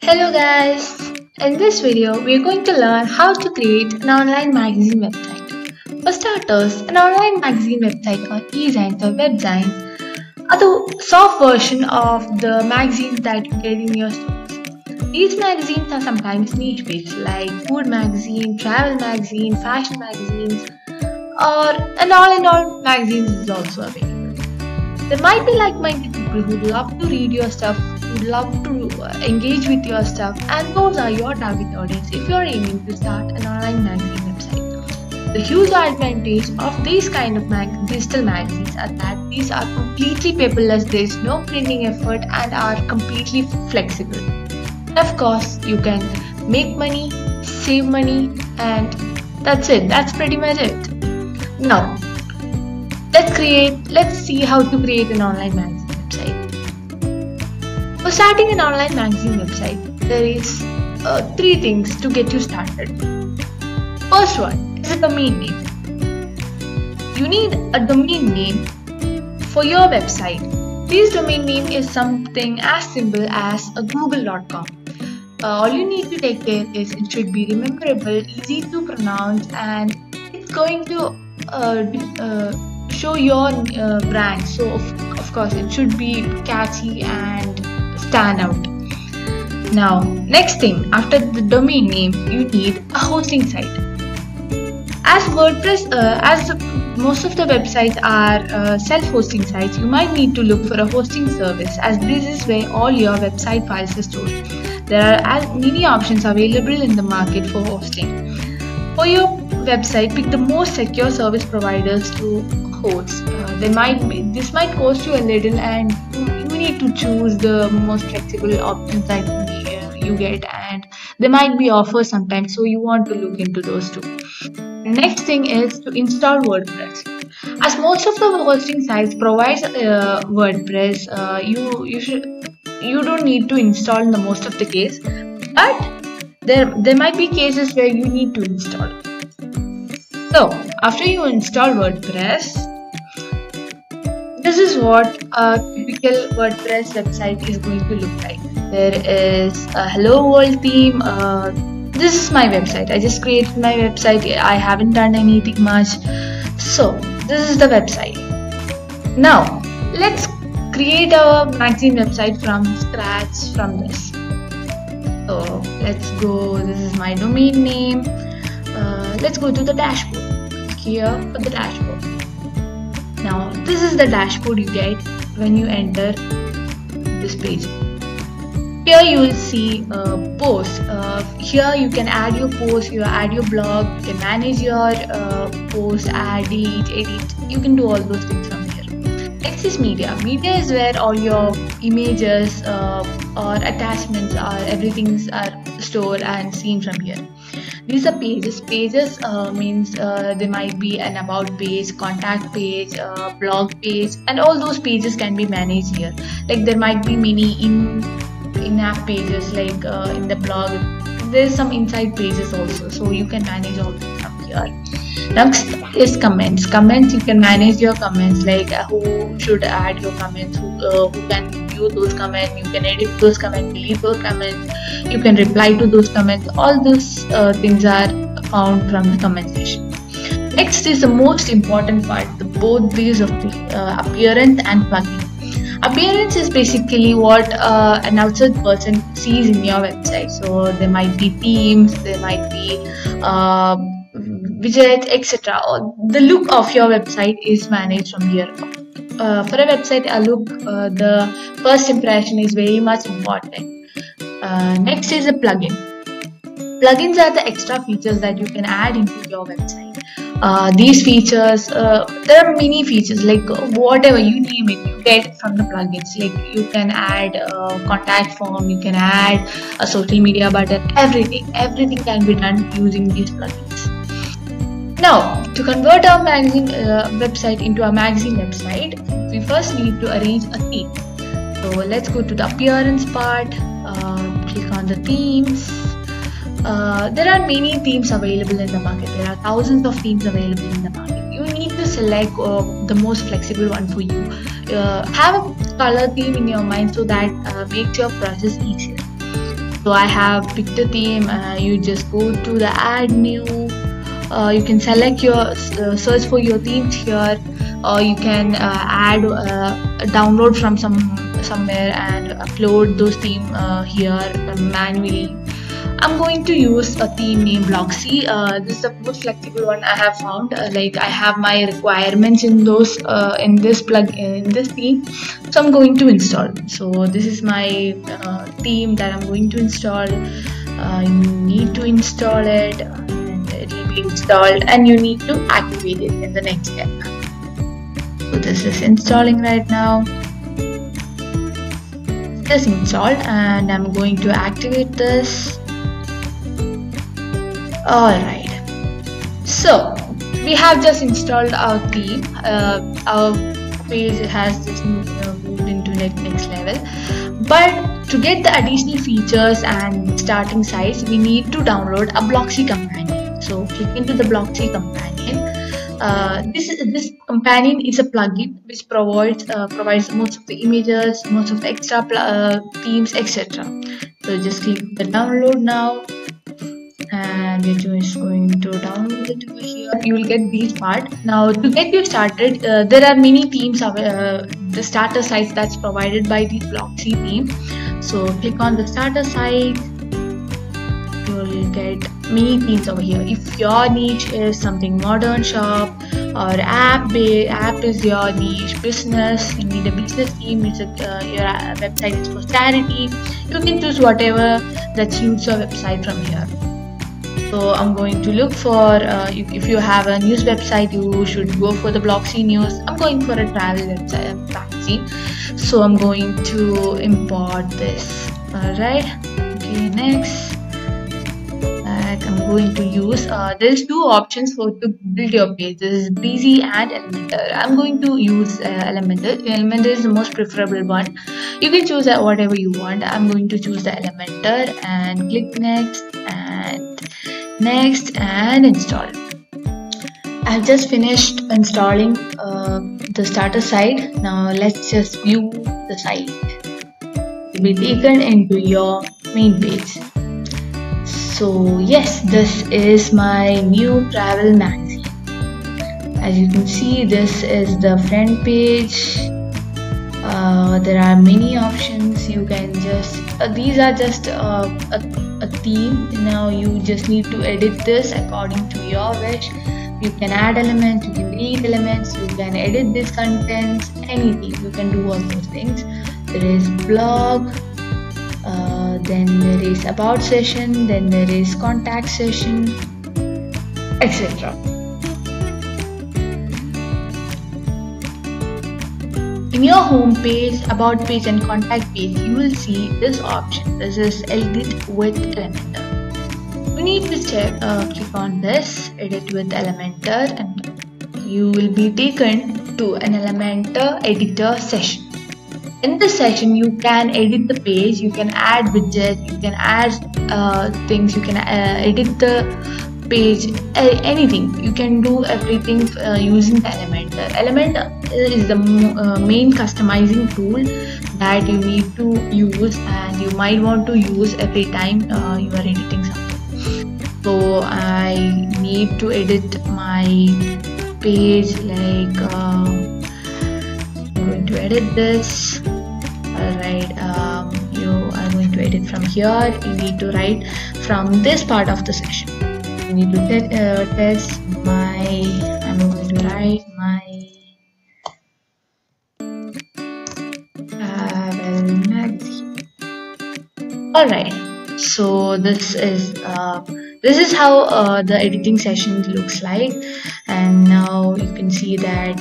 Hello guys! In this video, we are going to learn how to create an online magazine website. For starters, an online magazine website or e-zines or webzines are the soft version of the magazines that you get in your stores. These magazines are sometimes niche-based like food magazine, travel magazine, fashion magazines, or an all-in-all magazines is also available. There might be like-minded people who love to read your stuff, who love to engage with your stuff, and those are your target audience if you're aiming to start an online magazine website. The huge advantage of these kind of digital magazines are that these are completely paperless, there is no printing effort, and are completely flexible. Of course, you can make money, save money, and that's it. That's pretty much it. Now, let's see how to create an online magazine website. For starting an online magazine website, there is 3 things to get you started. First one is a domain name. You need a domain name for your website. This domain name is something as simple as a google.com. All you need to take care is it should be rememberable, easy to pronounce, and it's going to show your brand. So of course it should be catchy and stand out. Now, next thing, after the domain name, you need a hosting site. As WordPress, as most of the websites are self-hosting sites, you might need to look for a hosting service, as this is where all your website files are stored. There are many options available in the market for hosting. For your website, pick the most secure service providers to host. This might cost you a little, and you need to choose the most flexible options that you get, and they might be offers sometimes, so you want to look into those too. Next thing is to install WordPress. As most of the hosting sites provides WordPress, you don't need to install in the most of the case, but there might be cases where you need to install. So after you install WordPress, this is what a typical WordPress website is going to look like. There is a hello world theme. This is my website. I just created my website. I haven't done anything much. So this is the website. Now let's create a magazine website from scratch from this. So let's go. This is my domain name. Let's go to the dashboard. Here for the dashboard. Now this is the dashboard you get when you enter this page. Here you will see posts. Here you can add your post, you add your blog, you can manage your post, add, delete, edit. You can do all those things from here. Next is media. Media is where all your images or attachments or everything are stored and seen from here. These are pages. Pages means there might be an about page, contact page, blog page, and all those pages can be managed here. Like there might be many in-app pages, like in the blog. There's some inside pages also, so you can manage all these from here. Next is comments. Comments, you can manage your comments, like who should add your comments, who can view those comments, you can edit those comments, delete those comments, you can reply to those comments. All those things are found from the comment section. Next is the most important part, both these of the appearance and plugin. Appearance is basically what an outside person sees in your website. So there might be themes, there might be widgets, etc. The look of your website is managed from here. For a website, a look, the first impression is very much important. Next is a plugin. Plugins are the extra features that you can add into your website. These features, there are many features, like whatever you name it, you get from the plugins. Like you can add a contact form, you can add a social media button, everything can be done using these plugins. Now, to convert our magazine website into a magazine website, we first need to arrange a theme. So let's go to the appearance part, click on the themes. There are many themes available in the market. There are thousands of themes available in the market. You need to select the most flexible one for you. Have a color theme in your mind so that makes your process easier. So I have picked a theme. You just go to the add new. You can select your search for your themes here, or you can add download from somewhere and upload those themes here manually. I'm going to use a theme named Blocksy. This is the most flexible one I have found. Like I have my requirements in those in this theme, so I'm going to install. So this is my theme that I'm going to install. You need to install it, and it will be installed, and you need to activate it in the next step. So this is installing right now. Just installed, and I'm going to activate this. Alright, so we have just installed our theme. Our page has just moved into like next level, but to get the additional features and starting size, we need to download a Blocksy companion. So click into the Blocksy companion. This companion is a plugin which provides most of the images, most of the extra themes, etc. So just click the download now, and we're just going to download it over here. You will get these part. Now to get you started, there are many themes of the starter site that's provided by the Blocksy theme. So click on the starter site. You will get many themes over here. If your niche is something modern shop or app is your niche, business, you need a business theme, your website is for charity, you can choose whatever that suits your website from here. So I'm going to look for, if you have a news website, you should go for the Blocksy news. I'm going for a travel website magazine, so I'm going to import this. Alright, okay, next. I'm going to use, there's two options to build your page. This is Breezy and Elementor. I'm going to use Elementor. Elementor is the most preferable one. You can choose whatever you want. I'm going to choose the Elementor and click next and install. I've just finished installing the starter site. Now let's just view the site. You'll be taken into your main page. So yes, this is my new travel magazine. As you can see, this is the front page. There are many options. You can just these are just a theme. Now you just need to edit this according to your wish. You can add elements, you can delete elements, you can edit this content, anything. You can do all those things. There is blog, then there is about session, then there is contact session, etc. In your home page, about page and contact page, you will see this option. This is edit with Elementor. You need to click on this, edit with Elementor, and you will be taken to an Elementor editor session. In this session, you can edit the page, you can add widgets, you can add things, you can edit the page, anything. You can do everything using the Elementor. Elementor is the main customizing tool that you need to use, and you might want to use every time you are editing something. So I need to edit my page, like I'm going to edit this. Alright, you are going to edit from here. You need to write from this part of the section. You need to test my, I'm going to write my travel magazine. Alright, so this is how the editing session looks like. And now you can see that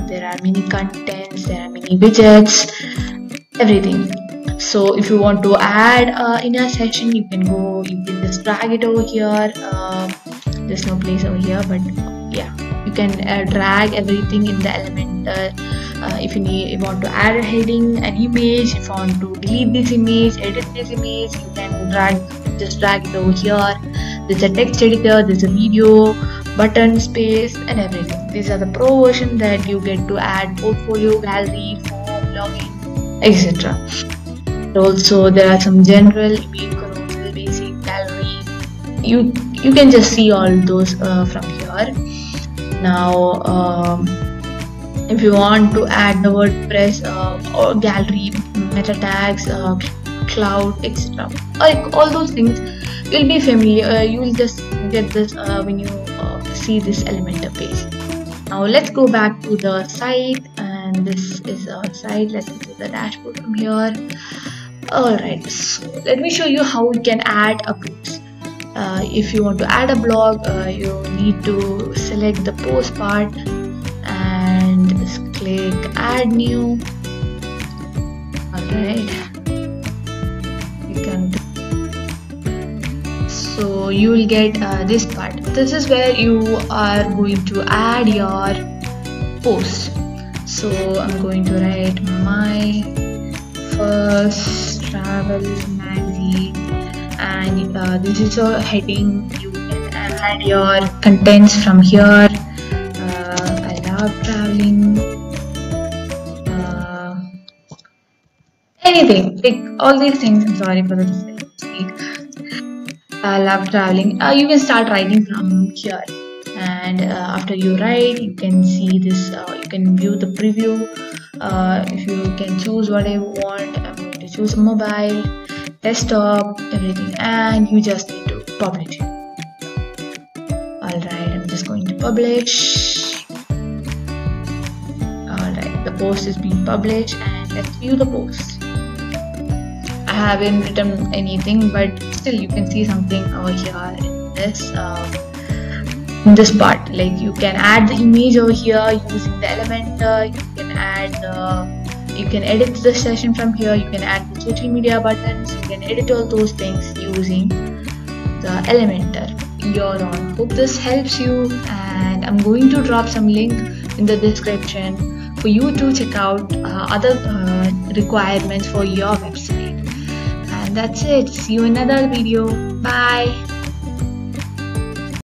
there are many contents, there are many widgets, everything. So if you want to add in a session, you can just drag it over here. There's no place over here, but yeah, you can drag everything in the Elementor. If you want to add a heading, an image, if you want to delete this image, edit this image, you can just drag it over here. There's a text editor, there's a video, button, space, and everything. These are the pro version that you get to add portfolio, gallery, form, login, etc. Also, there are some general email basic, gallery. You can just see all those from here. Now if you want to add the WordPress or gallery, meta tags, cloud, etc., like all those things, you'll be familiar. You will just get this when you see this Elementor page. Now let's go back to the site, and this is our site. Let's go to the dashboard from here. Alright, so let me show you how we can add a post. If you want to add a blog, you need to select the post part and just click add new. Alright, you can do. So you will get this part. This is where you are going to add your post. So I'm going to write my first travel magazine, and this is a heading. You can add your contents from here. I love traveling. Anything, like all these things. I'm sorry for the mistake. I love traveling. You can start writing from here, and after you write, you can see this. You can view the preview. If you can choose what I want, I'm going to choose mobile, desktop, everything, and you just need to publish. Alright, I'm just going to publish. Alright, the post is being published, and let's view the post. I haven't written anything, but still you can see something over here in this part. Like you can add the image over here using the Elementor. You can edit the session from here. You can add the social media buttons. You can edit all those things using the Elementor. You're on. Hope this helps you, and I'm going to drop some link in the description for you to check out other requirements for your website. And that's it. See you in another video. Bye.